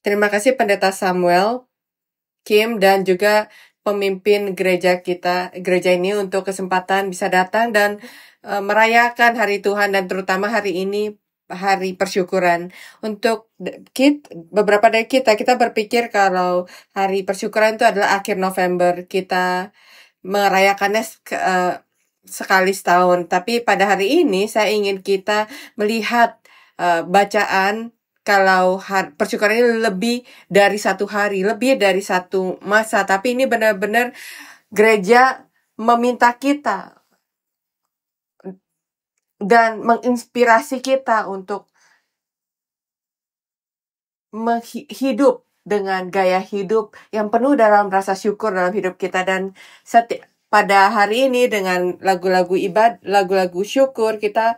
Terima kasih Pendeta Samuel, Kim, dan juga pemimpin gereja ini untuk kesempatan bisa datang dan merayakan hari Tuhan dan terutama hari ini hari persyukuran. Untuk beberapa dari kita berpikir kalau hari persyukuran itu adalah akhir November, kita merayakannya sekali setahun. Tapi pada hari ini saya ingin kita melihat bacaan kalau persyukuran ini lebih dari satu hari, lebih dari satu masa. Tapi ini benar-benar gereja meminta kita dan menginspirasi kita untuk hidup dengan gaya hidup yang penuh dalam rasa syukur dalam hidup kita. Dan pada hari ini dengan lagu-lagu lagu-lagu syukur, kita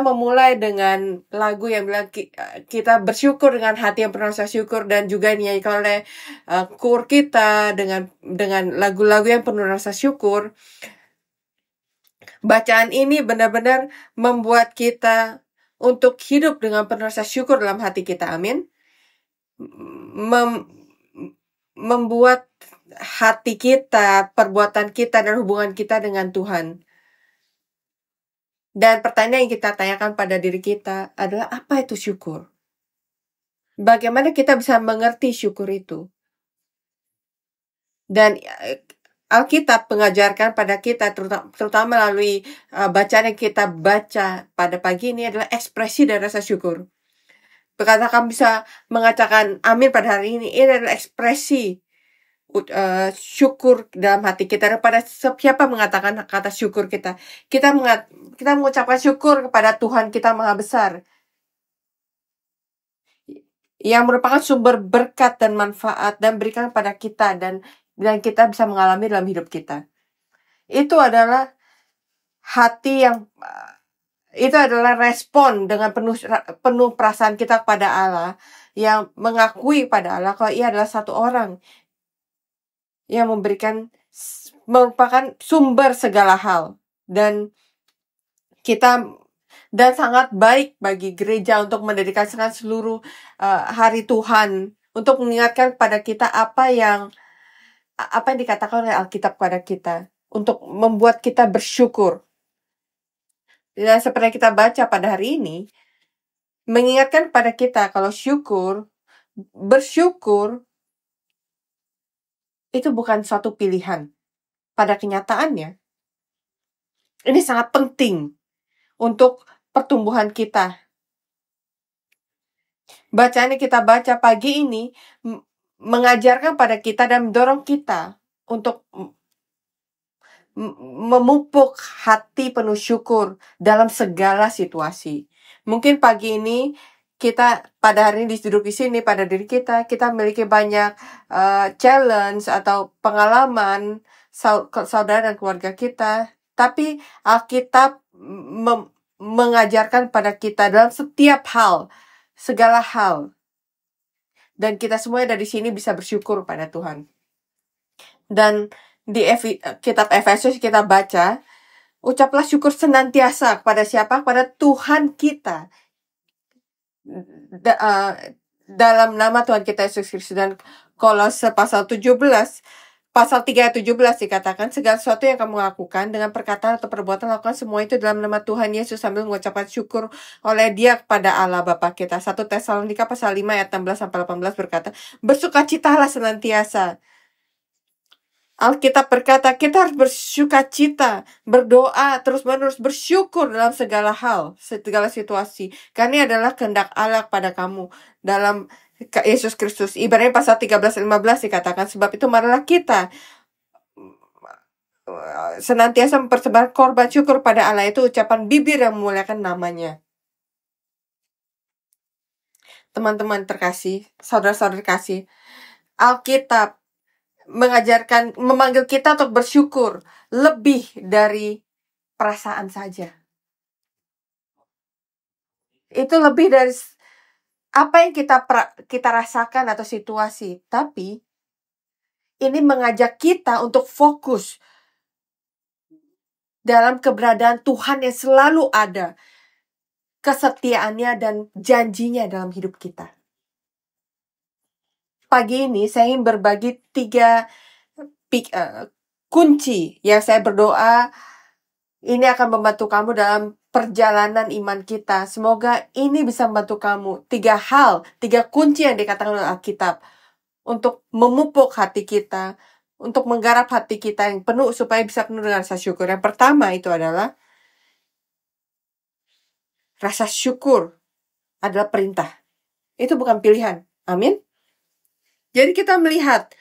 memulai dengan lagu yang bilang kita bersyukur dengan hati yang penuh rasa syukur, dan juga dinyanyikan oleh kur kita dengan lagu-lagu yang penuh rasa syukur. Bacaan ini benar-benar membuat kita untuk hidup dengan penuh rasa syukur dalam hati kita. Amin. Membuat hati kita, perbuatan kita, dan hubungan kita dengan Tuhan. Dan pertanyaan yang kita tanyakan pada diri kita adalah, apa itu syukur? Bagaimana kita bisa mengerti syukur itu? Dan Alkitab mengajarkan pada kita, terutama melalui bacaan yang kita baca pada pagi ini, adalah ekspresi dari rasa syukur. Katakan bisa mengatakan amin pada hari ini adalah ekspresi syukur dalam hati kita. Daripada siapa mengatakan kata syukur kita mengucapkan syukur kepada Tuhan kita Maha Besar, yang merupakan sumber berkat dan manfaat dan berikan pada kita, dan kita bisa mengalami dalam hidup kita. Itu adalah hati yang itu adalah respon dengan penuh perasaan kita kepada Allah, yang mengakui pada Allah kalau Ia adalah satu orang yang merupakan sumber segala hal. Dan sangat baik bagi gereja untuk mendedikasikan seluruh hari Tuhan untuk mengingatkan pada kita apa yang dikatakan oleh Alkitab kepada kita, untuk membuat kita bersyukur. Dan seperti yang kita baca pada hari ini, mengingatkan pada kita kalau bersyukur itu bukan suatu pilihan. Pada kenyataannya, ini sangat penting untuk pertumbuhan kita. Bacaan yang kita baca pagi ini mengajarkan pada kita dan mendorong kita untuk memupuk hati penuh syukur dalam segala situasi. Mungkin pagi ini kita pada hari ini duduk di sini, pada diri kita memiliki banyak challenge atau pengalaman saudara dan keluarga kita. Tapi Alkitab mengajarkan pada kita dalam setiap hal, segala hal. Dan kita semua dari sini bisa bersyukur pada Tuhan. Dan di kitab Efesus kita baca, ucaplah syukur senantiasa kepada siapa? Kepada Tuhan kita. Dalam nama Tuhan kita Yesus Kristus. Dan Kolose pasal 17, pasal 3 ayat 17 dikatakan, segala sesuatu yang kamu lakukan dengan perkataan atau perbuatan, lakukan semua itu dalam nama Tuhan Yesus sambil mengucapkan syukur oleh Dia kepada Allah Bapa kita. 1 Tesalonika pasal 5 ayat 16-18 berkata, bersukacitalah senantiasa. Alkitab berkata kita harus bersukacita, berdoa, terus-menerus bersyukur dalam segala hal, segala situasi. Karena ini adalah kehendak Allah pada kamu dalam Yesus Kristus. Ibaratnya pasal 13-15 dikatakan, sebab itu marilah kita senantiasa mempersembahkan korban syukur pada Allah, itu ucapan bibir yang memuliakan namanya. Teman-teman terkasih, saudara-saudara kasih, Alkitab memanggil kita untuk bersyukur lebih dari perasaan saja. Itu lebih dari apa yang kita rasakan atau situasi, tapi ini mengajak kita untuk fokus dalam keberadaan Tuhan yang selalu ada, kesetiaannya dan janjinya dalam hidup kita. pagi ini saya ingin berbagi 3 kunci yang saya berdoa ini akan membantu kamu dalam perjalanan iman kita. Semoga ini bisa membantu kamu. 3 kunci yang dikatakan oleh Alkitab untuk memupuk hati kita, untuk menggarap hati kita yang penuh supaya bisa penuh dengan rasa syukur. Yang pertama itu adalah rasa syukur adalah perintah. Itu bukan pilihan. Amin. Jadi kita melihat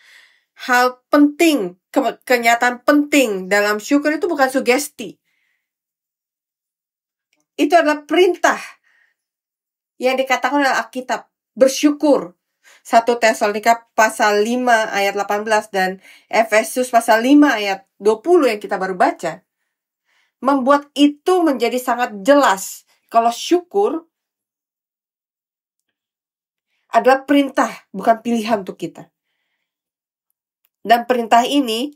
hal penting, kenyataan penting dalam syukur itu bukan sugesti. Itu adalah perintah yang dikatakan oleh Alkitab. Bersyukur. 1 Tesalonika pasal 5 ayat 18 dan Efesus pasal 5 ayat 20 yang kita baru baca. Membuat itu menjadi sangat jelas. Kalau syukur adalah perintah, bukan pilihan untuk kita. Dan perintah ini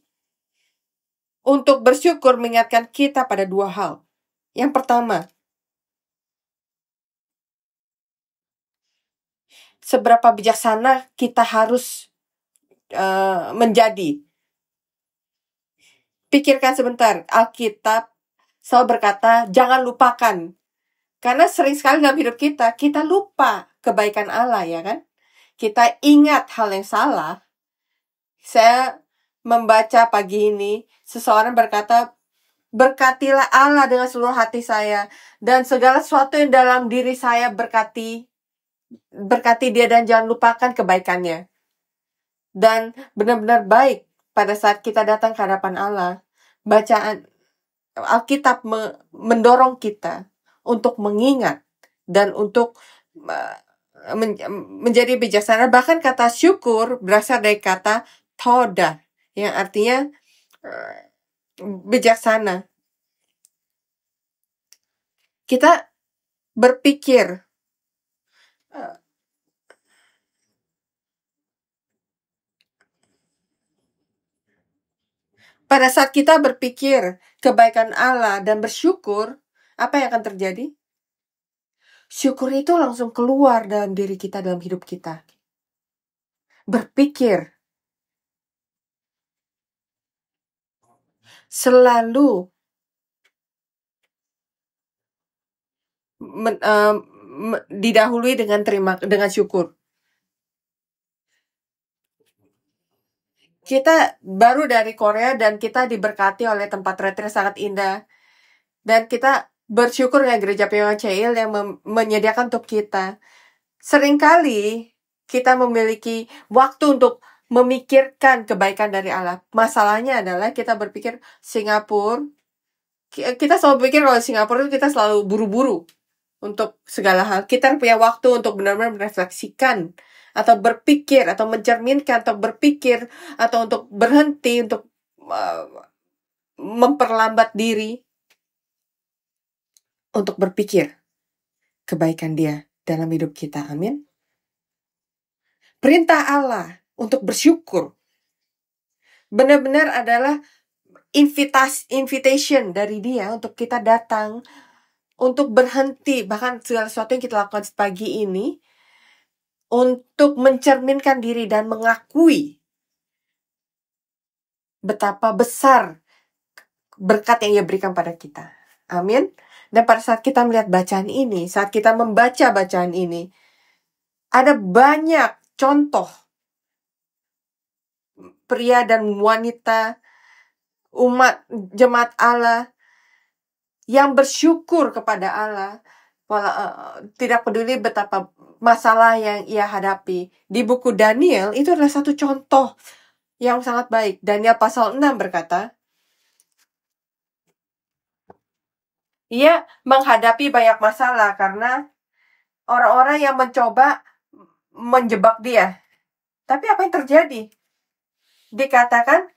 untuk bersyukur mengingatkan kita pada 2 hal. Yang pertama, seberapa bijaksana kita harus menjadi. Pikirkan sebentar, Alkitab selalu berkata, jangan lupakan. Karena sering sekali dalam hidup kita lupa kebaikan Allah, ya kan? Kita ingat hal yang salah. Saya membaca pagi ini, seseorang berkata, berkatilah Allah dengan seluruh hati saya, dan segala sesuatu yang dalam diri saya berkati dia dan jangan lupakan kebaikannya. Dan benar-benar baik pada saat kita datang ke hadapan Allah. Bacaan Alkitab mendorong kita untuk mengingat dan untuk menjadi bijaksana. Bahkan kata syukur berasal dari kata toda, yang artinya bijaksana. Kita berpikir pada saat kita berpikir kebaikan Allah dan bersyukur, apa yang akan terjadi? Syukur itu langsung keluar dalam diri kita, dalam hidup kita. Berpikir selalu didahului dengan syukur. Kita baru dari Korea dan kita diberkati oleh tempat retreat sangat indah. Dan kita bersyukur dengan gereja PYCL yang menyediakan untuk kita. Seringkali kita memiliki waktu untuk memikirkan kebaikan dari Allah. Masalahnya adalah kita berpikir Singapura. Kita selalu berpikir kalau Singapura itu kita selalu buru-buru untuk segala hal. Kita punya waktu untuk benar-benar merefleksikan atau berpikir, atau mencerminkan, atau berpikir, atau untuk berhenti, untuk memperlambat diri untuk berpikir kebaikan Dia dalam hidup kita. Amin. Perintah Allah untuk bersyukur benar-benar adalah invitation dari Dia untuk kita datang, untuk berhenti, bahkan segala sesuatu yang kita lakukan pagi ini, untuk mencerminkan diri dan mengakui betapa besar berkat yang Ia berikan pada kita. Amin. Dan pada saat kita melihat bacaan ini, saat kita membaca bacaan ini, ada banyak contoh pria dan wanita, umat jemaat Allah yang bersyukur kepada Allah, tidak peduli betapa masalah yang ia hadapi. Di buku Daniel itu adalah satu contoh yang sangat baik. Daniel pasal 6 berkata, ia menghadapi banyak masalah karena orang-orang yang mencoba menjebak dia. Tapi apa yang terjadi? Dikatakan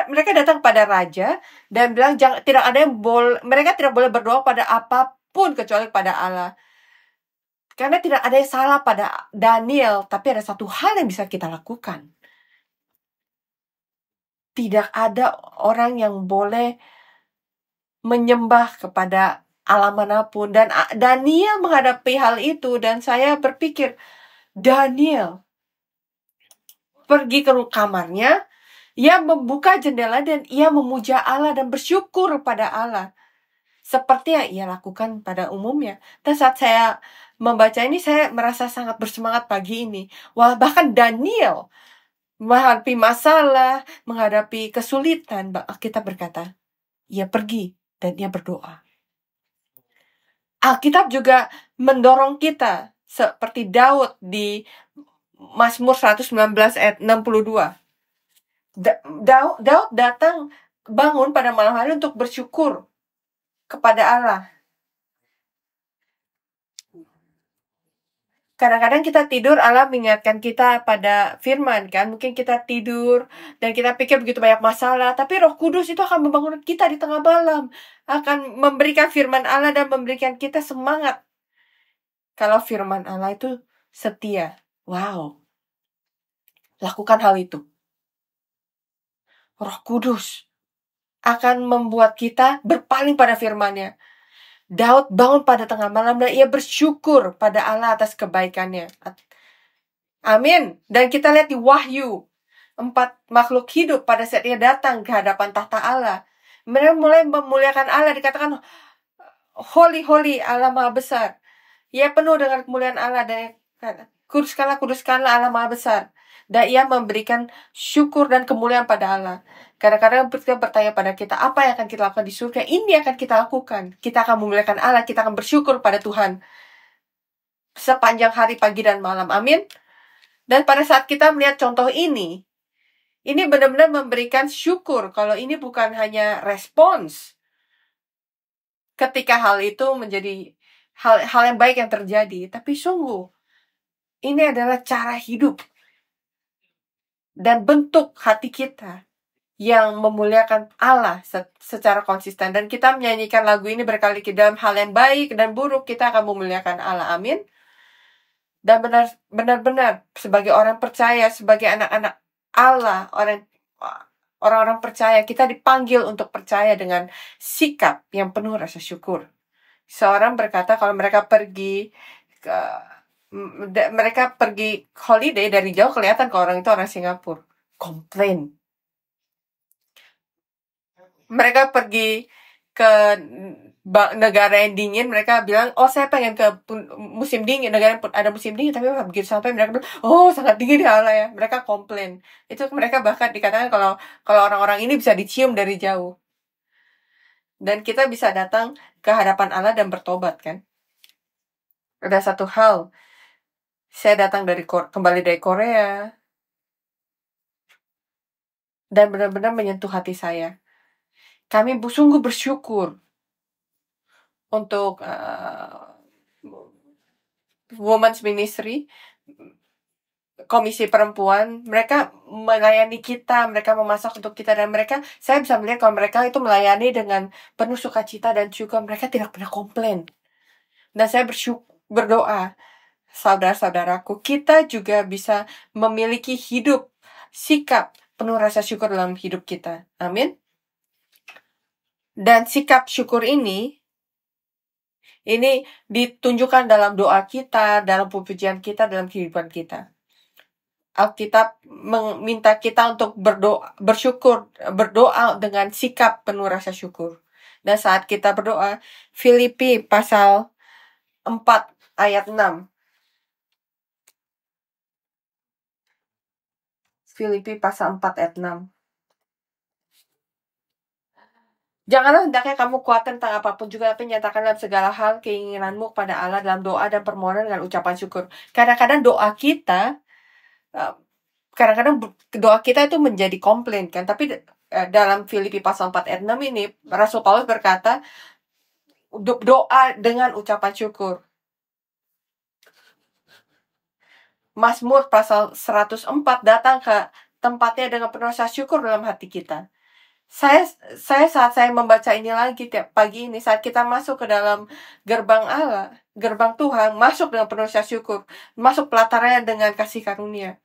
mereka datang pada raja dan bilang mereka tidak boleh berdoa pada apapun kecuali pada Allah. Karena tidak ada yang salah pada Daniel, tapi ada satu hal yang bisa kita lakukan. Tidak ada orang yang boleh menyembah kepada Allah manapun. Dan Daniel menghadapi hal itu, dan saya berpikir, Daniel pergi ke kamarnya, ia membuka jendela dan ia memuja Allah dan bersyukur pada Allah. Seperti yang ia lakukan pada umumnya. Dan saat saya membaca ini, saya merasa sangat bersemangat pagi ini. Wah, bahkan Daniel menghadapi masalah, menghadapi kesulitan, kita berkata, ia pergi dan ia berdoa. Alkitab juga mendorong kita seperti Daud di Mazmur 119 ayat 62. Daud datang bangun pada malam hari untuk bersyukur kepada Allah. Kadang-kadang kita tidur, Allah mengingatkan kita pada firman, kan? Mungkin kita tidur dan kita pikir begitu banyak masalah, tapi Roh Kudus itu akan membangun kita di tengah malam, akan memberikan firman Allah dan memberikan kita semangat. Kalau firman Allah itu setia, wow, lakukan hal itu. Roh Kudus akan membuat kita berpaling pada firman-Nya. Daud bangun pada tengah malam dan ia bersyukur pada Allah atas kebaikannya. Amin. Dan kita lihat di Wahyu, 4 makhluk hidup pada saat ia datang ke hadapan tahta Allah, mereka mulai memuliakan Allah, dikatakan holy, holy, Allah Maha Besar. Ia penuh dengan kemuliaan Allah dan kuduskanlah, kuduskanlah Allah Maha Besar. Dan ia memberikan syukur dan kemuliaan pada Allah. Kadang-kadang kita bertanya pada kita, apa yang akan kita lakukan di surga? Ini akan kita lakukan. Kita akan memuliakan Allah, kita akan bersyukur pada Tuhan sepanjang hari, pagi, dan malam. Amin. Dan pada saat kita melihat contoh ini benar-benar memberikan syukur. Kalau ini bukan hanya respons ketika hal itu menjadi hal yang baik yang terjadi, tapi sungguh ini adalah cara hidup dan bentuk hati kita yang memuliakan Allah secara konsisten. Dan kita menyanyikan lagu ini berkali-kali, dalam hal yang baik dan buruk kita akan memuliakan Allah. Amin. Dan benar-benar sebagai orang percaya, sebagai anak-anak Allah, orang-orang percaya, kita dipanggil untuk percaya dengan sikap yang penuh rasa syukur. Seorang berkata kalau mereka pergi holiday, dari jauh kelihatan kalau orang itu orang Singapura. Komplain. Mereka pergi ke negara yang dingin, mereka bilang, oh saya pengen ke musim dingin, negara yang ada musim dingin, tapi begitu sampai mereka bilang, oh sangat dingin ya Allah ya. Mereka komplain. Itu mereka bahkan dikatakan kalau orang-orang ini bisa dicium dari jauh. Dan kita bisa datang ke hadapan Allah dan bertobat, kan? Ada satu hal, saya datang kembali dari Korea, dan benar-benar menyentuh hati saya. Kami sungguh bersyukur untuk Women's Ministry, Komisi Perempuan. Mereka melayani kita, mereka memasak untuk kita, dan saya bisa melihat kalau mereka itu melayani dengan penuh sukacita dan juga mereka tidak pernah komplain. Dan saya berdoa, saudara-saudaraku, kita juga bisa memiliki sikap penuh rasa syukur dalam hidup kita. Amin. Dan sikap syukur ini ditunjukkan dalam doa kita, dalam pujian kita, dalam kehidupan kita. Alkitab meminta kita untuk berdoa dengan sikap penuh rasa syukur. Dan saat kita berdoa, Filipi pasal 4 ayat 6. Filipi pasal 4 ayat 6. Janganlah hendaknya kamu khawatir tentang apapun juga, tapi nyatakanlah segala hal keinginanmu kepada Allah dalam doa dan permohonan dengan ucapan syukur. Kadang-kadang doa kita itu menjadi komplain, kan? Tapi dalam Filipi pasal 4 ayat 6 ini, Rasul Paulus berkata, doa dengan ucapan syukur. Mazmur pasal 104 datang ke tempatnya dengan penuh rasa syukur dalam hati kita. Saat saya membaca ini lagi tiap pagi ini, saat kita masuk ke dalam gerbang Allah, gerbang Tuhan, masuk dengan penuh rasa syukur, masuk pelatarannya dengan kasih karunia,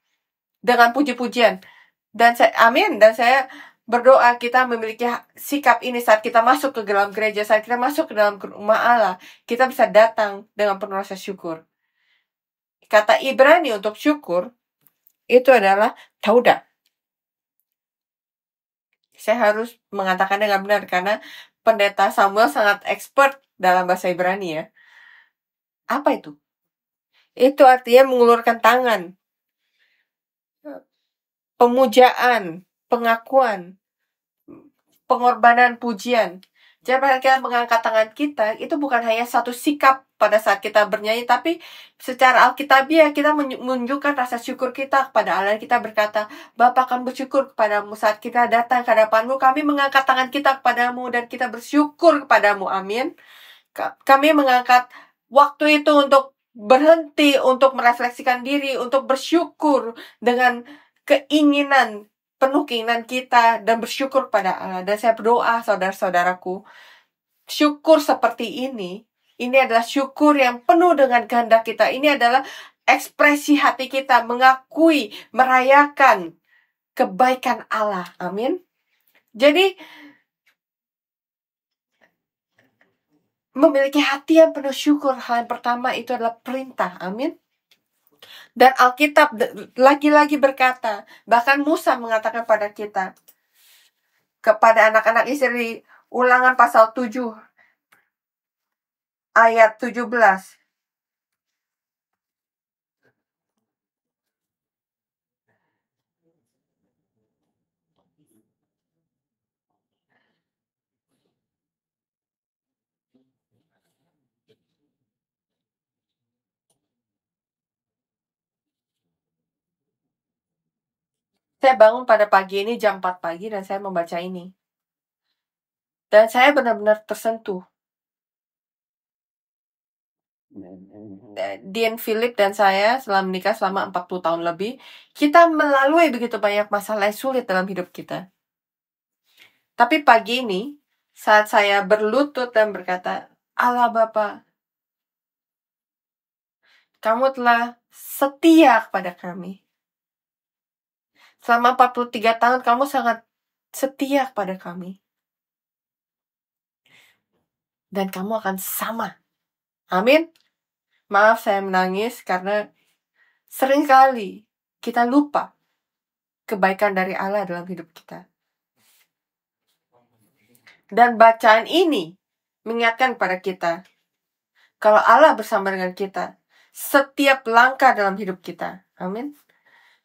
dengan puji-pujian. Dan saya berdoa kita memiliki sikap ini saat kita masuk ke dalam gereja, saat kita masuk ke dalam rumah Allah, kita bisa datang dengan penuh rasa syukur. kata Ibrani untuk syukur itu adalah tauda. Saya harus mengatakan dengan benar karena pendeta Samuel sangat expert dalam bahasa Ibrani ya. Apa itu? Itu artinya mengulurkan tangan, pemujaan, pengakuan, pengorbanan, pujian. Jadi pada kita mengangkat tangan kita, itu bukan hanya satu sikap pada saat kita bernyanyi, tapi secara alkitabiah kita menunjukkan rasa syukur kita kepada Allah. Kita berkata, Bapa, kami bersyukur kepadamu saat kita datang ke hadapanmu, kami mengangkat tangan kita kepadamu dan kita bersyukur kepadamu. Amin. Kami mengangkat waktu itu untuk berhenti, untuk merefleksikan diri, untuk bersyukur dengan keinginan, penuh keinginan kita dan bersyukur pada Allah. Dan saya berdoa saudara-saudaraku, syukur seperti ini adalah syukur yang penuh dengan kehendak kita. Ini adalah ekspresi hati kita mengakui, merayakan kebaikan Allah. Amin. Jadi memiliki hati yang penuh syukur, hal yang pertama itu adalah perintah. Amin. Dan Alkitab lagi-lagi berkata, bahkan Musa mengatakan pada kita, kepada anak-anak Israel, Ulangan pasal 7 ayat 17. Saya bangun pada pagi ini jam 4 pagi dan saya membaca ini. Dan saya benar-benar tersentuh. Dean Philip dan saya setelah menikah selama 40 tahun lebih, kita melalui begitu banyak masalah yang sulit dalam hidup kita. Tapi pagi ini, saat saya berlutut dan berkata, Allah Bapa, kamu telah setia kepada kami. Selama 43 tahun kamu sangat setia kepada kami. Dan kamu akan sama. Amin. Maaf saya menangis karena seringkali kita lupa kebaikan dari Allah dalam hidup kita. Dan bacaan ini mengingatkan kepada kita, kalau Allah bersama dengan kita, setiap langkah dalam hidup kita. Amin.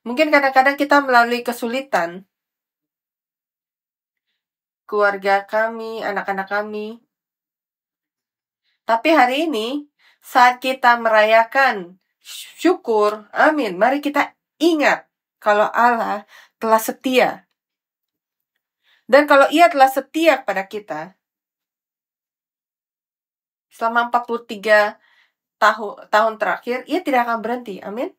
Mungkin kadang-kadang kita melalui kesulitan, keluarga kami, anak-anak kami. Tapi hari ini, saat kita merayakan syukur, amin, mari kita ingat kalau Allah telah setia. Dan kalau Ia telah setia kepada kita, selama 43 tahun terakhir, Ia tidak akan berhenti, amin.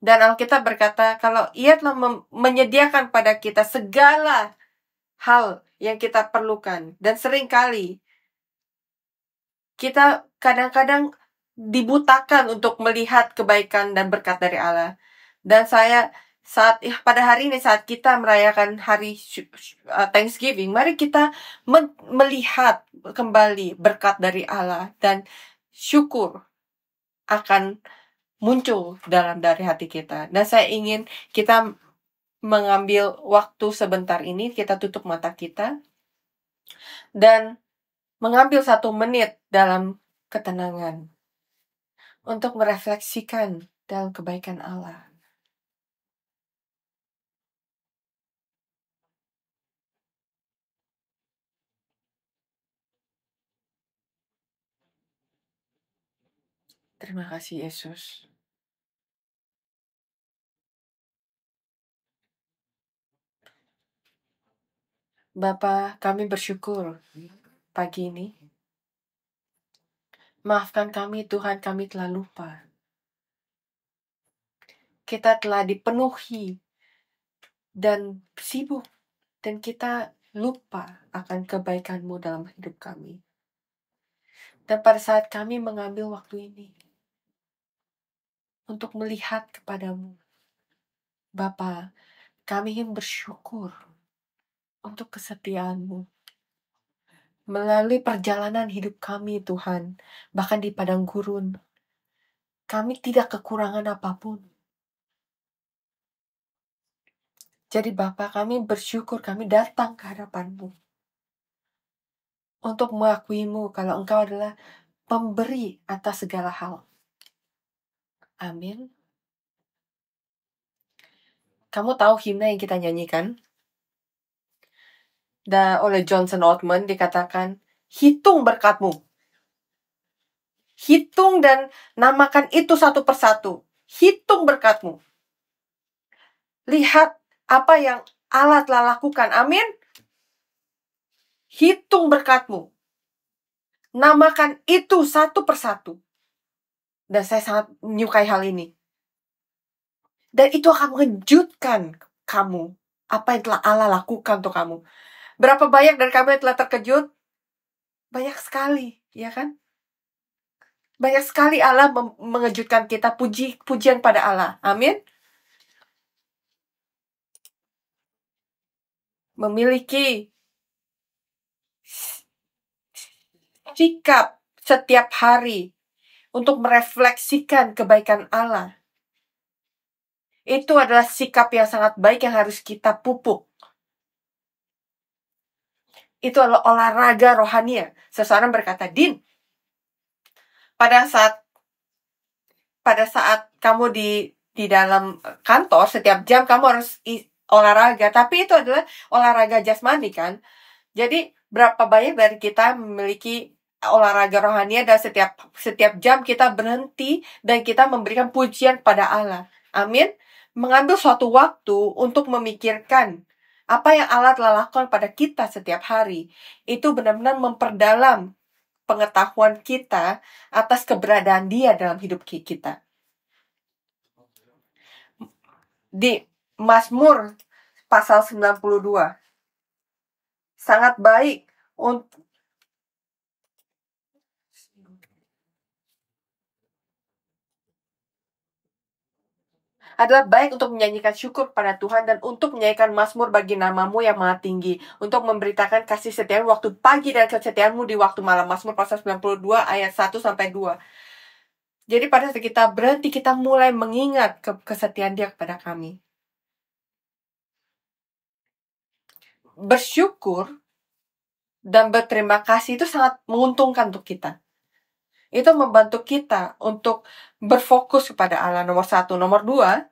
Dan Alkitab berkata, kalau Ia telah menyediakan pada kita segala hal yang kita perlukan. Dan seringkali kita kadang-kadang dibutakan untuk melihat kebaikan dan berkat dari Allah. Dan saya pada hari ini saat kita merayakan hari Thanksgiving, mari kita melihat kembali berkat dari Allah dan syukur akan muncul dari hati kita. Dan saya ingin kita mengambil waktu sebentar ini, kita tutup mata kita dan mengambil 1 menit dalam ketenangan untuk merefleksikan dalam kebaikan Allah. Terima kasih Yesus. Bapa, kami bersyukur pagi ini. Maafkan kami Tuhan, kami telah lupa. Kita telah dipenuhi dan sibuk. Dan kita lupa akan kebaikan-Mu dalam hidup kami. Dan pada saat kami mengambil waktu ini untuk melihat kepadamu, Bapa, kami ingin bersyukur untuk kesetiaan-Mu. Melalui perjalanan hidup kami Tuhan, bahkan di padang gurun, Kami tidak kekurangan apapun. Jadi Bapa, kami bersyukur kami datang ke hadapan-Mu untuk mengakuimu kalau Engkau adalah pemberi atas segala hal. Amin. Kamu tahu himne yang kita nyanyikan? Oleh Johnson Ottman dikatakan, hitung berkat-Mu. Hitung dan namakan itu satu persatu. Hitung berkat-Mu. Lihat apa yang Allah telah lakukan. Amin. Hitung berkat-Mu. Namakan itu satu persatu. Dan saya sangat menyukai hal ini. Dan itu akan mengejutkan kamu. Apa yang telah Allah lakukan untuk kamu. Berapa banyak dari kamu yang telah terkejut? Banyak sekali, ya kan? Banyak sekali Allah mengejutkan kita. Pujian pada Allah. Amin. Memiliki sikap setiap hari untuk merefleksikan kebaikan Allah. Itu adalah sikap yang sangat baik yang harus kita pupuk. Itu adalah olahraga rohania. Seseorang berkata, Din, pada saat kamu di dalam kantor, setiap jam kamu harus olahraga. Tapi itu adalah olahraga jasmani, kan? Jadi, berapa banyak dari kita memiliki olahraga rohania dan setiap jam kita berhenti dan kita memberikan pujian pada Allah. Amin. Mengambil suatu waktu untuk memikirkan apa yang Allah telah lakukan pada kita setiap hari. Itu benar-benar memperdalam pengetahuan kita atas keberadaan Dia dalam hidup kita. Di Mazmur pasal 92. Sangat baik untuk adalah baik untuk menyanyikan syukur pada Tuhan dan untuk menyanyikan mazmur bagi nama-Mu yang maha tinggi, untuk memberitakan kasih setiamu waktu pagi dan kesetiaanmu di waktu malam. Mazmur pasal 92 ayat 1-2. Jadi pada saat kita berhenti, kita mulai mengingat kesetiaan Dia kepada kami. Bersyukur dan berterima kasih itu sangat menguntungkan untuk kita. Itu membantu kita untuk berfokus kepada Allah, nomor 1. Nomor 2,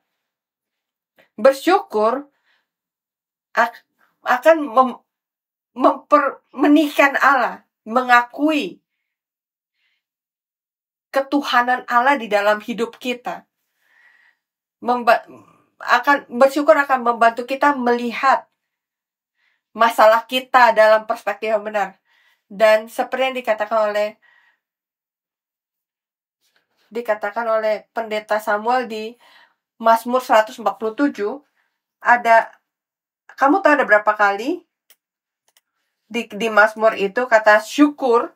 bersyukur akan mempermenihkan Allah, mengakui ketuhanan Allah di dalam hidup kita. Bersyukur akan membantu kita melihat masalah kita dalam perspektif yang benar. Dan seperti yang dikatakan oleh pendeta Samuel di Mazmur 147, kamu tahu ada berapa kali di Mazmur itu kata syukur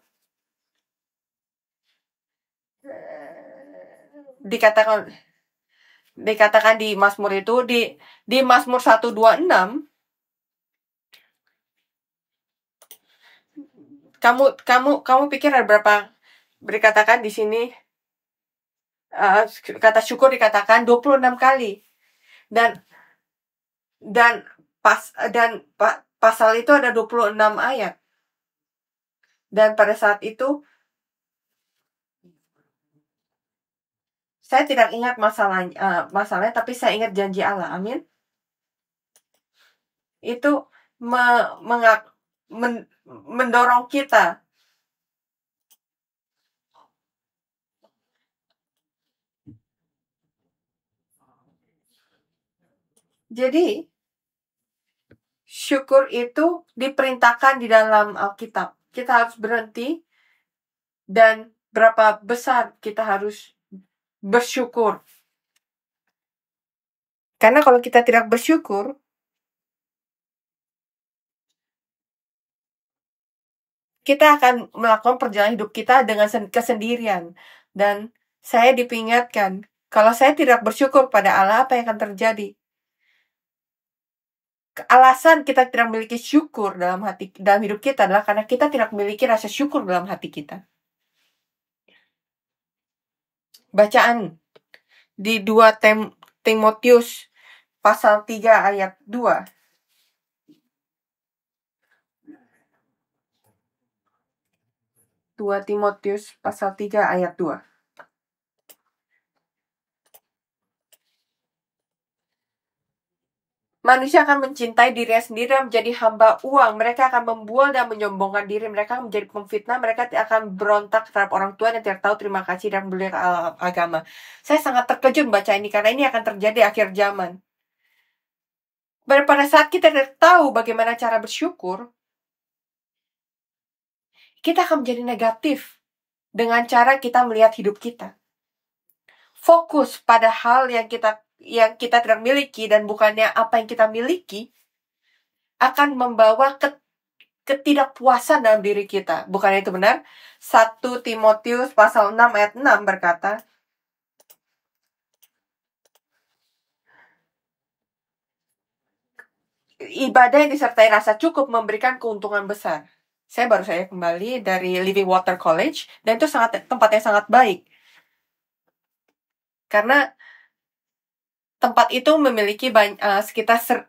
dikatakan di Mazmur itu, di Mazmur 126. Kamu pikir ada berapa dikatakan di sini? Kata syukur dikatakan 26 kali. Dan pasal itu ada 26 ayat. Dan pada saat itu saya tidak ingat masalahnya, tapi saya ingat janji Allah. Amin. Itu mendorong kita jadi syukur itu diperintahkan di dalam Alkitab. Kita harus berhenti dan berapa besar kita harus bersyukur. Karena kalau kita tidak bersyukur, kita akan melakukan perjalanan hidup kita dengan kesendirian. Dan saya diperingatkan, kalau saya tidak bersyukur pada Allah, apa yang akan terjadi? Alasan kita tidak memiliki syukur dalam hidup kita adalah karena kita tidak memiliki rasa syukur dalam hati kita. bacaan di 2 Timotius pasal 3 ayat 2. 2 Timotius pasal 3 ayat 2. Manusia akan mencintai dirinya sendiri dan menjadi hamba uang. Mereka akan membual dan menyombongkan diri. Mereka akan menjadi pemfitnah. Mereka akan berontak terhadap orang tua dan tidak tahu terima kasih dan memelihara agama. Saya sangat terkejut baca ini karena ini akan terjadi akhir zaman. Pada saat kita tidak tahu bagaimana cara bersyukur, kita akan menjadi negatif dengan cara kita melihat hidup kita. Fokus pada hal yang kita tidak miliki dan bukannya apa yang kita miliki akan membawa ketidakpuasan dalam diri kita. Bukan itu benar? 1 Timotius pasal 6 ayat 6 berkata, ibadah yang disertai rasa cukup memberikan keuntungan besar. Saya baru saja kembali dari Living Water College dan itu tempat yang sangat baik. Karena tempat itu memiliki sekitar 1.000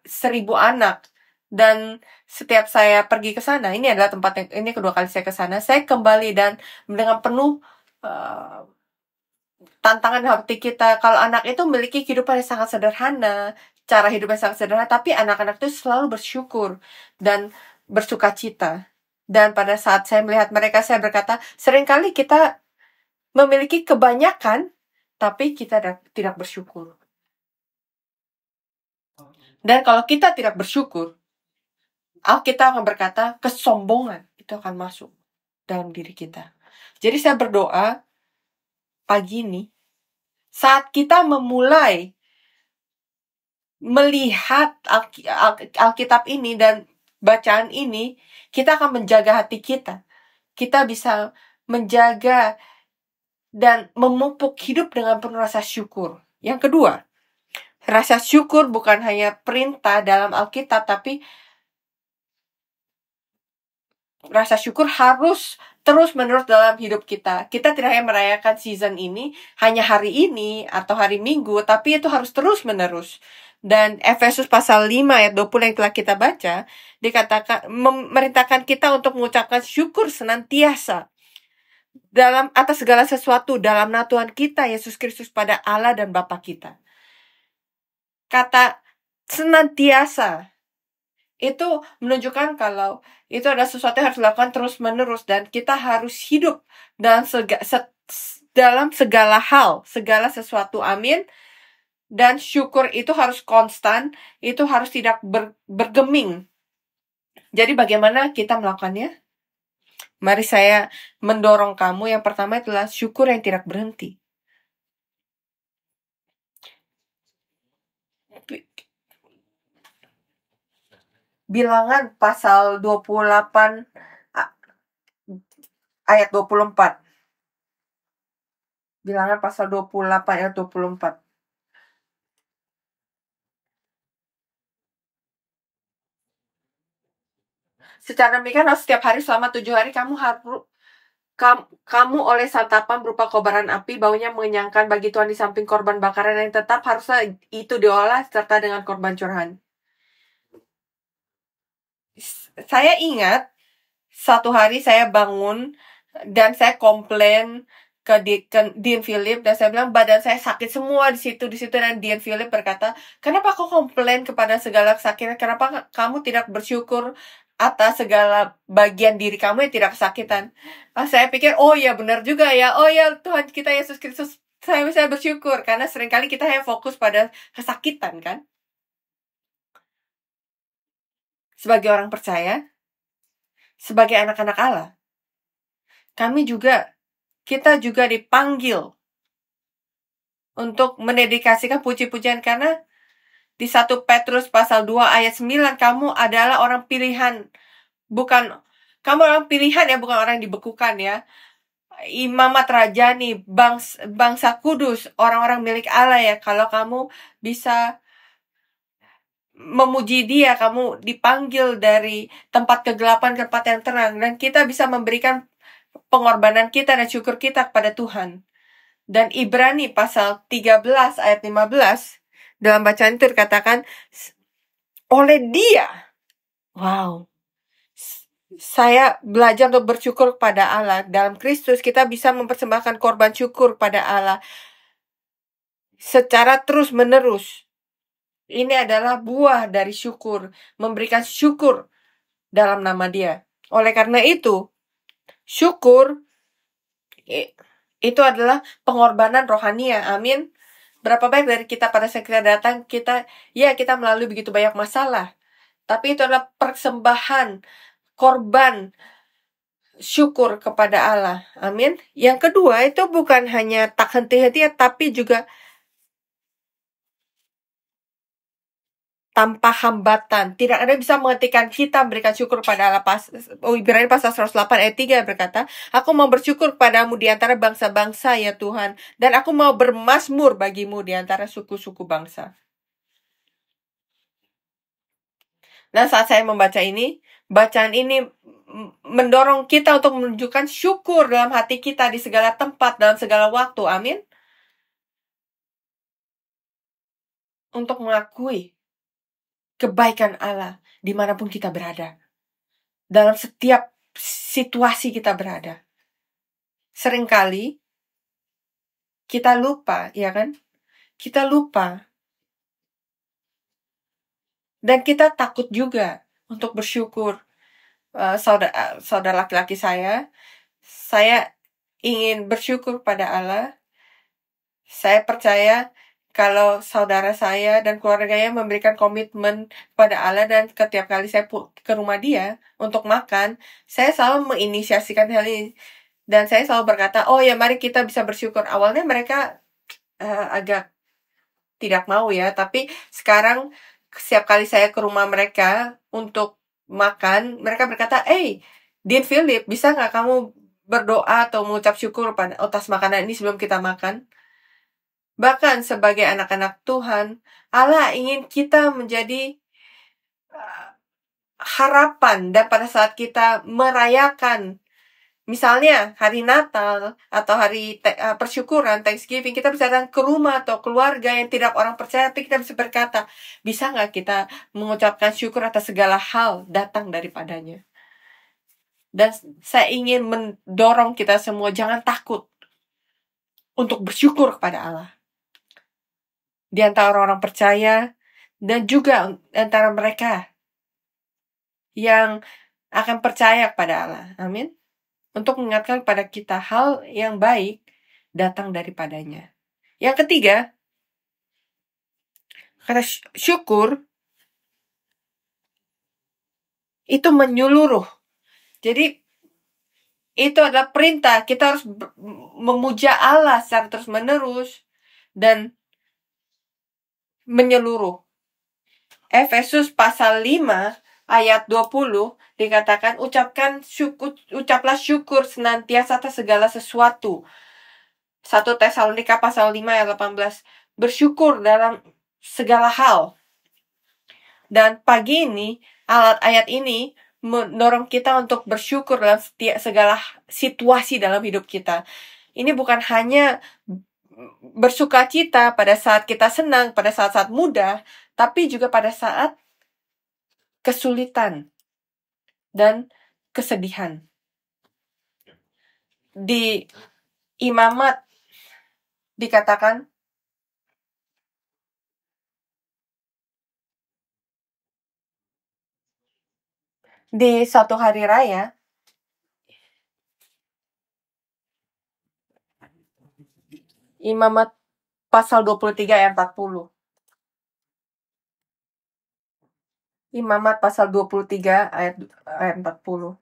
anak. Dan setiap saya pergi ke sana, ini adalah ini kedua kali saya ke sana, saya kembali dan dengan penuh tantangan hati kita. Kalau anak itu memiliki kehidupan yang sangat sederhana, cara hidup yang sangat sederhana, tapi anak-anak itu selalu bersyukur dan bersuka cita. Dan pada saat saya melihat mereka, saya berkata, seringkali kita memiliki kebanyakan, tapi kita tidak bersyukur. Dan kalau kita tidak bersyukur, Alkitab akan berkata, kesombongan itu akan masuk dalam diri kita. Jadi saya berdoa pagi ini, saat kita memulai melihat Alkitab ini dan bacaan ini, kita akan menjaga hati kita. Kita bisa menjaga dan memupuk hidup dengan penuh rasa syukur. Yang kedua, rasa syukur bukan hanya perintah dalam Alkitab, tapi rasa syukur harus terus-menerus dalam hidup kita. Kita tidak hanya merayakan season ini, hanya hari ini atau hari Minggu, tapi itu harus terus-menerus. Dan Efesus pasal 5 ayat 20 yang telah kita baca, dikatakan memerintahkan kita untuk mengucapkan syukur senantiasa atas segala sesuatu dalam nama Tuhan kita Yesus Kristus pada Allah dan Bapa kita. Kata senantiasa itu menunjukkan kalau itu adalah sesuatu yang harus dilakukan terus-menerus dan kita harus hidup dalam segala hal, segala sesuatu. Amin. Dan syukur itu harus konstan, itu harus tidak bergeming. Jadi bagaimana kita melakukannya? Mari saya mendorong kamu. Yang pertama adalah syukur yang tidak berhenti. Bilangan pasal 28 ayat 24. Bilangan pasal 28 ayat 24. Secara demikian setiap hari selama 7 hari kamu oleh santapan berupa kobaran api, baunya mengenyangkan bagi Tuhan di samping korban bakaran yang tetap harusnya itu diolah serta dengan korban curahan. Saya ingat satu hari saya bangun dan saya komplain ke Dean Philip dan saya bilang badan saya sakit semua di situ dan Dean Philip berkata, kenapa kau komplain kepada segala kesakitan? Kenapa kamu tidak bersyukur atas segala bagian diri kamu yang tidak kesakitan? Saya pikir, oh ya benar juga ya. Oh ya Tuhan kita Yesus Kristus, saya bersyukur karena seringkali kita hanya fokus pada kesakitan kan. Sebagai orang percaya, sebagai anak-anak Allah, kita juga dipanggil untuk mendedikasikan puji-pujian karena di 1 Petrus pasal 2 ayat 9 kamu adalah orang pilihan. Kamu orang pilihan ya, bukan orang yang dibekukan ya. Imamat rajani, bangsa kudus, orang-orang milik Allah ya. Kalau kamu bisa memuji Dia, kamu dipanggil dari tempat kegelapan ke tempat yang terang dan kita bisa memberikan pengorbanan kita dan syukur kita kepada Tuhan. Dan Ibrani pasal 13 ayat 15, dalam bacaan itu dikatakan, oleh Dia, wow, saya belajar untuk bersyukur kepada Allah. Dalam Kristus kita bisa mempersembahkan korban syukur pada Allah secara terus-menerus. Ini adalah buah dari syukur, memberikan syukur dalam nama Dia. Oleh karena itu, syukur itu adalah pengorbanan rohania. Amin. Berapa baik dari kita pada saat kita datang, kita melalui begitu banyak masalah. Tapi itu adalah persembahan, korban syukur kepada Allah. Amin. Yang kedua, itu bukan hanya tak henti-henti, tapi juga tanpa hambatan. Tidak ada yang bisa menghentikan kita memberikan syukur pada Allah. Ibrani pasal 108 ayat 3 berkata, aku mau bersyukur kepadamu di antara bangsa-bangsa ya Tuhan, dan aku mau bermazmur bagimu di antara suku-suku bangsa. Nah, saat saya membaca ini, bacaan ini mendorong kita untuk menunjukkan syukur dalam hati kita di segala tempat, dalam segala waktu. Amin. Untuk mengakui kebaikan Allah dimanapun kita berada. Dalam setiap situasi kita berada. Seringkali kita lupa, ya kan? Kita lupa. Dan kita takut juga untuk bersyukur. Saudara laki-laki saya ingin bersyukur pada Allah. Saya percaya kalau saudara saya dan keluarganya memberikan komitmen pada Allah, dan setiap kali saya ke rumah dia untuk makan, saya selalu menginisiasikan hal ini. Dan saya selalu berkata, oh ya mari kita bisa bersyukur. Awalnya mereka agak tidak mau ya, tapi sekarang setiap kali saya ke rumah mereka untuk makan, mereka berkata, Dean Philip, bisa nggak kamu berdoa atau mengucap syukur pada atas makanan ini sebelum kita makan? Bahkan sebagai anak-anak Tuhan, Allah ingin kita menjadi harapan, dan pada saat kita merayakan, misalnya hari Natal atau hari persyukuran, Thanksgiving, kita bisa datang ke rumah atau keluarga yang tidak orang percaya, tapi kita bisa berkata, bisa nggak kita mengucapkan syukur atas segala hal datang daripadanya? Dan saya ingin mendorong kita semua, jangan takut untuk bersyukur kepada Allah. Di antara orang-orang percaya, dan juga antara mereka yang akan percaya kepada Allah. Amin. Untuk mengingatkan kepada kita hal yang baik datang daripadanya. Yang ketiga, karena syukur itu menyeluruh. Jadi itu adalah perintah. Kita harus memuja Allah secara terus-menerus dan menyeluruh. Efesus pasal 5 ayat 20 dikatakan, ucaplah syukur senantiasa atas segala sesuatu. 1 Tesalonika pasal 5 ayat 18, bersyukur dalam segala hal. Dan pagi ini, ayat ini mendorong kita untuk bersyukur dalam segala situasi dalam hidup kita. Ini bukan hanya bersuka cita pada saat kita senang, pada saat-saat mudah, tapi juga pada saat kesulitan dan kesedihan. Di Imamat dikatakan, di suatu hari raya, Imamat pasal 23 ayat 40. Imamat pasal 23 ayat 40.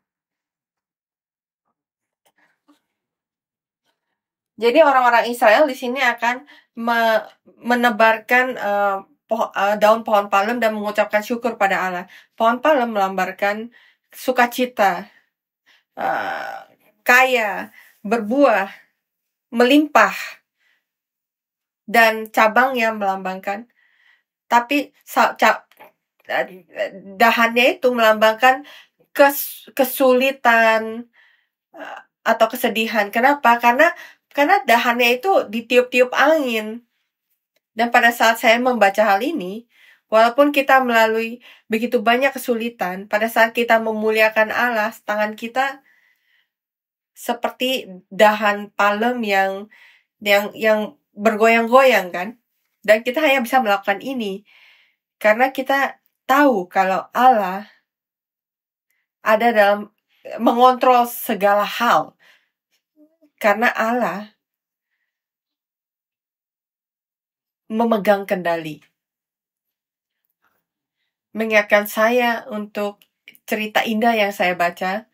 Jadi orang-orang Israel di sini akan menebarkan daun pohon palem dan mengucapkan syukur pada Allah. Pohon palem melambangkan sukacita, kaya, berbuah, melimpah, dan cabangnya melambangkan, tapi dahannya itu melambangkan kesulitan atau kesedihan. Kenapa? Karena karena dahannya itu ditiup-tiup angin. Dan pada saat saya membaca hal ini, walaupun kita melalui begitu banyak kesulitan, pada saat kita memuliakan Allah, tangan kita seperti dahan palem yang bergoyang-goyang kan. Dan kita hanya bisa melakukan ini karena kita tahu kalau Allah ada dalam mengontrol segala hal. Karena Allah memegang kendali. Mengingatkan saya untuk cerita indah yang saya baca.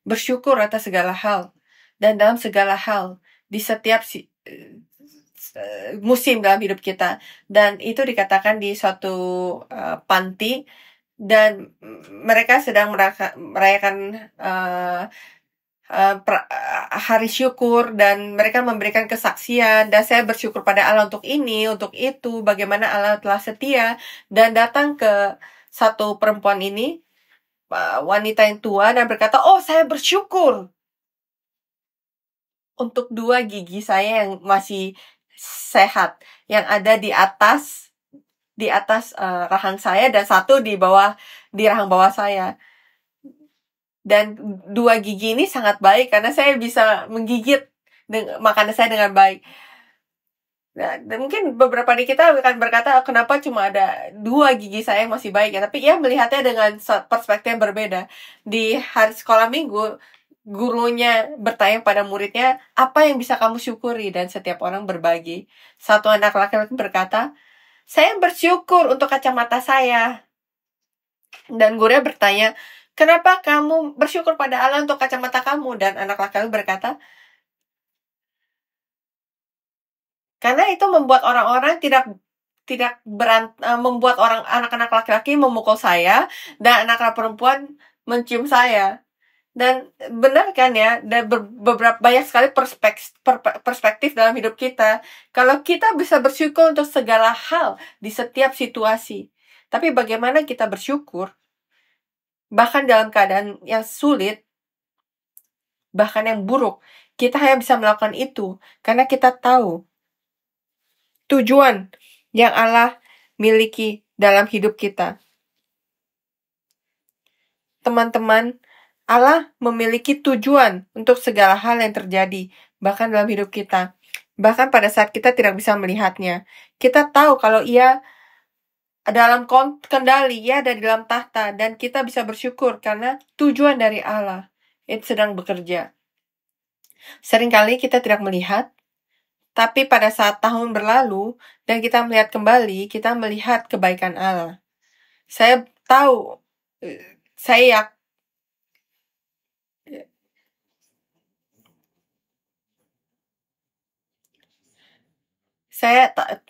Bersyukur atas segala hal. Dan dalam segala hal. Di setiap musim dalam hidup kita. Dan itu dikatakan di suatu panti. Dan mereka sedang merayakan hari syukur, dan mereka memberikan kesaksian, dan saya bersyukur pada Allah untuk ini, untuk itu, bagaimana Allah telah setia, dan datang ke satu perempuan ini, wanita yang tua, dan berkata, oh saya bersyukur untuk 2 gigi saya yang masih sehat, yang ada di atas rahang saya, dan 1 di rahang bawah saya. Dan 2 gigi ini sangat baik karena saya bisa menggigit makanan saya dengan baik. Nah, mungkin beberapa dari kita akan berkata, kenapa cuma ada 2 gigi saya yang masih baik ya? Tapi ia melihatnya dengan perspektif yang berbeda. Di hari sekolah minggu, gurunya bertanya pada muridnya, apa yang bisa kamu syukuri? Dan setiap orang berbagi. Satu anak laki-laki berkata, saya bersyukur untuk kacamata saya. Dan gurunya bertanya, kenapa kamu bersyukur pada Allah untuk kacamata kamu? Dan anak laki-laki berkata, karena itu membuat orang-orang tidak membuat anak-anak laki-laki memukul saya, dan anak-anak perempuan mencium saya. Dan benar kan ya, dan beberapa banyak sekali perspektif dalam hidup kita. Kalau kita bisa bersyukur untuk segala hal di setiap situasi, tapi bagaimana kita bersyukur bahkan dalam keadaan yang sulit, bahkan yang buruk, kita hanya bisa melakukan itu karena kita tahu tujuan yang Allah miliki dalam hidup kita. Teman-teman, Allah memiliki tujuan untuk segala hal yang terjadi, bahkan dalam hidup kita. Bahkan pada saat kita tidak bisa melihatnya. Kita tahu kalau Ia dalam kendali, Ia ada di dalam tahta, dan kita bisa bersyukur karena tujuan dari Allah itu sedang bekerja. Seringkali kita tidak melihat, tapi pada saat tahun berlalu dan kita melihat kembali, kita melihat kebaikan Allah. Saya tahu,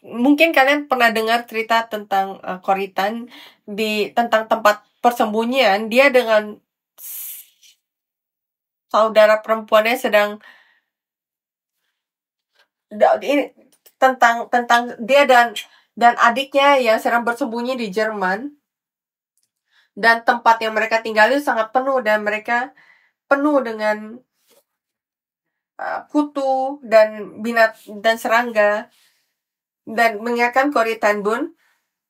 mungkin kalian pernah dengar cerita tentang Koritan tentang tempat persembunyian. Dia dengan saudara perempuannya sedang ini tentang dia dan adiknya yang sedang bersembunyi di Jerman, dan tempat yang mereka tinggali sangat penuh, dan mereka penuh dengan kutu dan dan serangga. Dan mengingatkan Corrie ten Boom,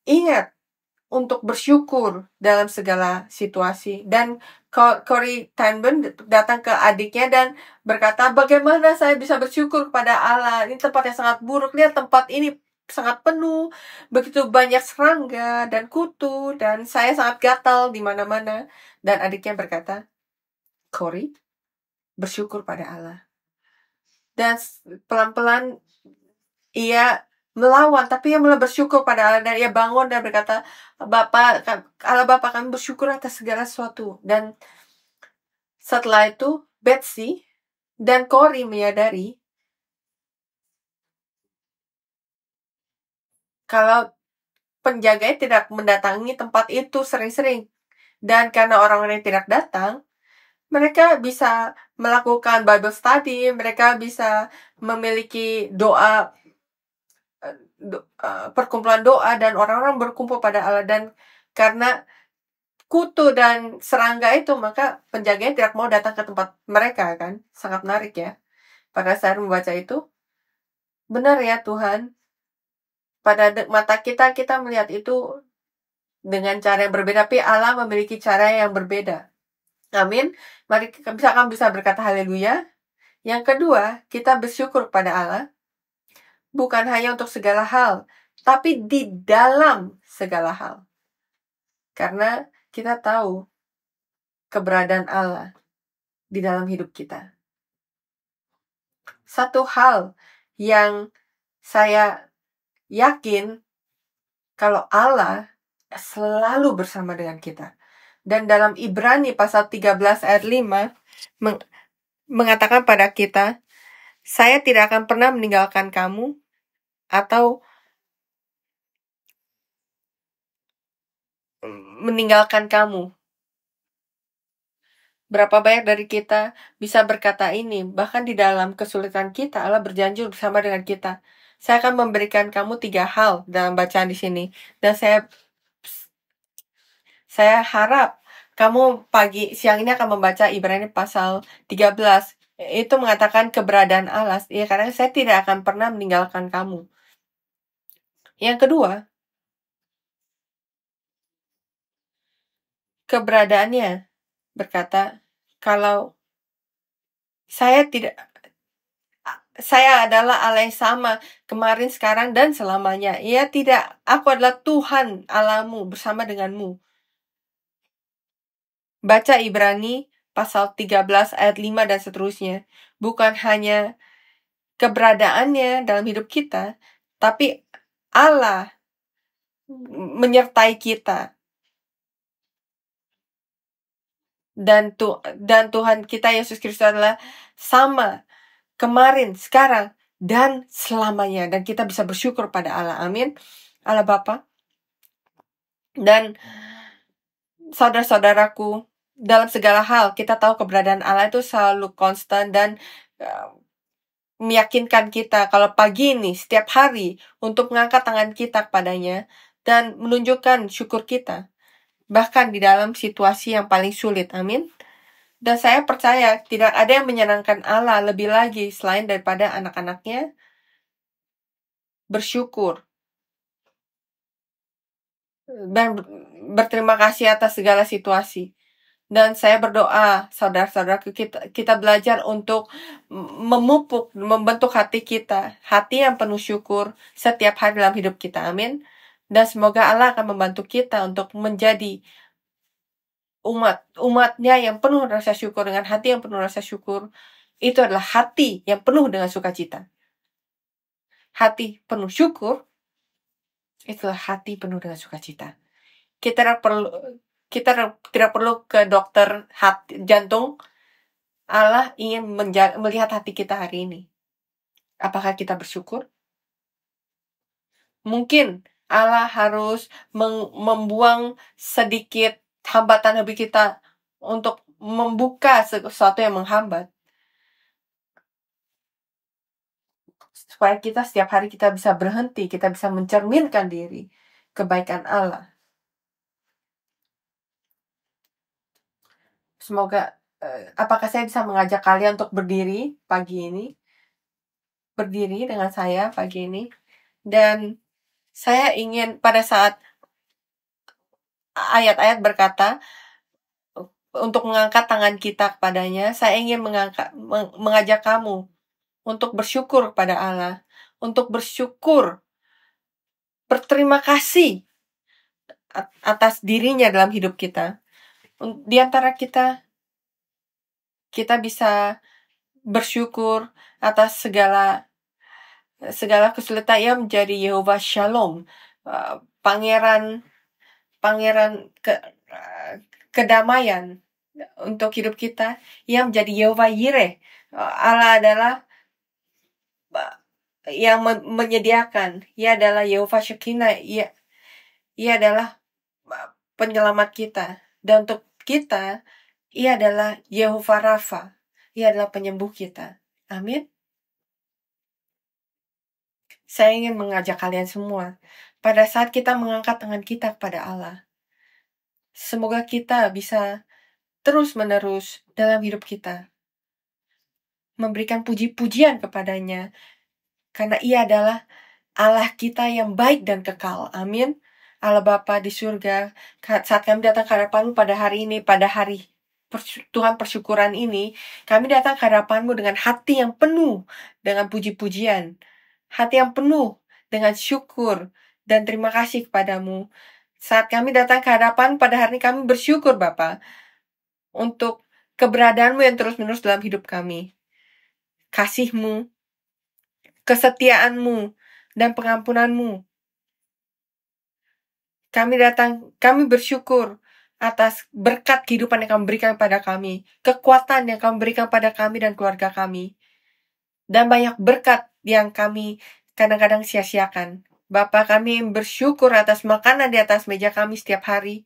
ingat untuk bersyukur dalam segala situasi. Dan Corrie ten Boom datang ke adiknya dan berkata, bagaimana saya bisa bersyukur kepada Allah? Ini tempat yang sangat buruk. Lihat tempat ini sangat penuh, begitu banyak serangga dan kutu, dan saya sangat gatal di mana-mana. Dan adiknya berkata, Corrie, bersyukur pada Allah. Dan pelan-pelan ia melawan, tapi ia mulai bersyukur pada Allah, dan ia bangun dan berkata, Allah Bapa, kami bersyukur atas segala sesuatu. Dan setelah itu Betsy dan Corrie menyadari kalau penjaganya tidak mendatangi tempat itu sering-sering, dan karena orang-orang yang tidak datang, mereka bisa melakukan Bible study, mereka bisa memiliki perkumpulan doa, dan orang-orang berkumpul pada Allah. Dan karena kutu dan serangga itu, maka penjaganya tidak mau datang ke tempat mereka kan. Sangat menarik ya. pada saat membaca itu? Benar ya Tuhan, pada mata kita melihat itu dengan cara yang berbeda, tapi Allah memiliki cara yang berbeda. Amin. Mari kamu bisa berkata haleluya. Yang kedua, kita bersyukur pada Allah bukan hanya untuk segala hal, tapi di dalam segala hal. Karena kita tahu keberadaan Allah di dalam hidup kita. Satu hal yang saya yakin, kalau Allah selalu bersama dengan kita. Dan dalam Ibrani pasal 13 ayat 5 mengatakan pada kita, saya tidak akan pernah meninggalkan kamu atau meninggalkan kamu. Berapa banyak dari kita bisa berkata ini, bahkan di dalam kesulitan kita, Allah berjanji bersama dengan kita. Saya akan memberikan kamu 3 hal dalam bacaan di sini. Dan saya harap kamu siang ini akan membaca Ibrani pasal 13. Itu mengatakan keberadaan Allah. Ya, karena saya tidak akan pernah meninggalkan kamu. Yang kedua, keberadaannya berkata, kalau saya adalah Allah yang sama kemarin, sekarang, dan selamanya. Ya tidak, aku adalah Tuhan Allahmu bersama denganmu. Baca Ibrani pasal 13 ayat 5 dan seterusnya. Bukan hanya keberadaannya dalam hidup kita, tapi Allah menyertai kita. Dan Tuhan kita Yesus Kristus adalah sama kemarin, sekarang, dan selamanya. Dan kita bisa bersyukur pada Allah. Amin. Allah Bapa. Dan saudara-saudaraku, dalam segala hal kita tahu keberadaan Allah itu selalu konstan dan meyakinkan kita kalau pagi ini, setiap hari, untuk mengangkat tangan kita kepadanya dan menunjukkan syukur kita. Bahkan di dalam situasi yang paling sulit. Amin. Dan saya percaya tidak ada yang menyenangkan Allah lebih lagi selain daripada anak-anaknya bersyukur dan berterima kasih atas segala situasi. Dan saya berdoa, saudara-saudara, kita belajar untuk membentuk hati kita, hati yang penuh syukur setiap hari dalam hidup kita. Amin. Dan semoga Allah akan membantu kita untuk menjadi umatnya yang penuh rasa syukur, dengan hati yang penuh rasa syukur. Itu adalah hati yang penuh dengan sukacita. Hati penuh syukur, itulah hati penuh dengan sukacita. Kita tidak perlu ke dokter jantung. Allah ingin melihat hati kita hari ini. Apakah kita bersyukur? Mungkin Allah harus membuang sedikit hambatan hidup kita untuk membuka sesuatu yang menghambat. Supaya kita setiap hari kita bisa berhenti, kita bisa mencerminkan diri kebaikan Allah. Semoga, apakah saya bisa mengajak kalian untuk berdiri pagi ini? Berdiri dengan saya pagi ini. Dan saya ingin pada saat ayat-ayat berkata untuk mengangkat tangan kita kepadanya, saya ingin mengajak kamu untuk bersyukur pada Allah, untuk bersyukur, berterima kasih atas dirinya dalam hidup kita. Di antara kita bisa bersyukur atas segala kesulitan. Ia menjadi Yehova Shalom, pangeran kedamaian untuk hidup kita. Ia menjadi Yehova Yireh. Allah adalah yang menyediakan. Ia adalah Yehova Shekinah. Ia adalah penyelamat kita. Dan untuk kita, ia adalah Yehova Rafa. Ia adalah penyembuh kita. Amin. Saya ingin mengajak kalian semua, pada saat kita mengangkat tangan kita kepada Allah, semoga kita bisa terus-menerus dalam hidup kita memberikan puji-pujian kepadanya. Karena Ia adalah Allah kita yang baik dan kekal. Amin. Allah Bapa di surga, saat kami datang ke hadapan-Mu pada hari ini, pada hari Tuhan persyukuran ini, kami datang ke hadapan-Mu dengan hati yang penuh dengan puji-pujian. Hati yang penuh dengan syukur dan terima kasih kepadamu. Saat kami datang ke hadapan pada hari ini, kami bersyukur Bapa untuk keberadaanmu yang terus-menerus dalam hidup kami. Kasih-Mu, kesetiaan-Mu, dan pengampunan-Mu. Kami bersyukur atas berkat kehidupan yang kamu berikan pada kami, kekuatan yang kamu berikan pada kami dan keluarga kami, dan banyak berkat yang kami kadang-kadang sia-siakan. Bapa, kami bersyukur atas makanan di atas meja kami setiap hari,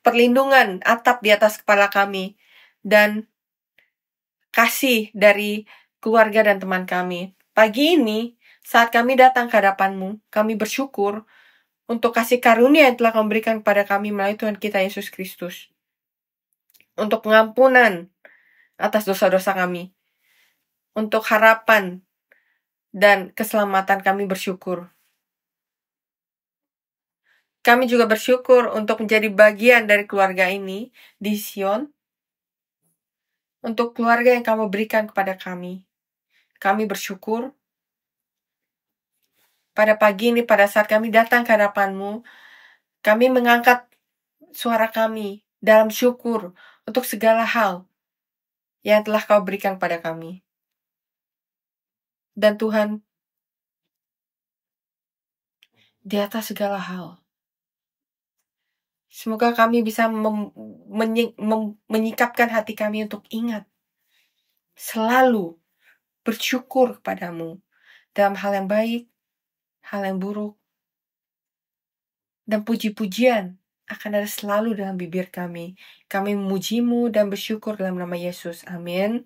perlindungan atap di atas kepala kami, dan kasih dari keluarga dan teman kami. Pagi ini, saat kami datang ke hadapan-Mu, kami bersyukur untuk kasih karunia yang telah kamu berikan kepada kami melalui Tuhan kita Yesus Kristus. Untuk pengampunan atas dosa-dosa kami. Untuk harapan dan keselamatan kami bersyukur. Kami juga bersyukur untuk menjadi bagian dari keluarga ini di Sion. Untuk keluarga yang kamu berikan kepada kami. Kami bersyukur. Pada pagi ini, pada saat kami datang ke hadapan-Mu, kami mengangkat suara kami dalam syukur untuk segala hal yang telah Kau berikan pada kami. Dan Tuhan, di atas segala hal, semoga kami bisa menyikapkan hati kami untuk ingat selalu bersyukur kepadamu dalam hal yang baik, hal yang buruk, dan puji-pujian akan ada selalu dalam bibir kami. Kami memuji-Mu dan bersyukur dalam nama Yesus. Amin.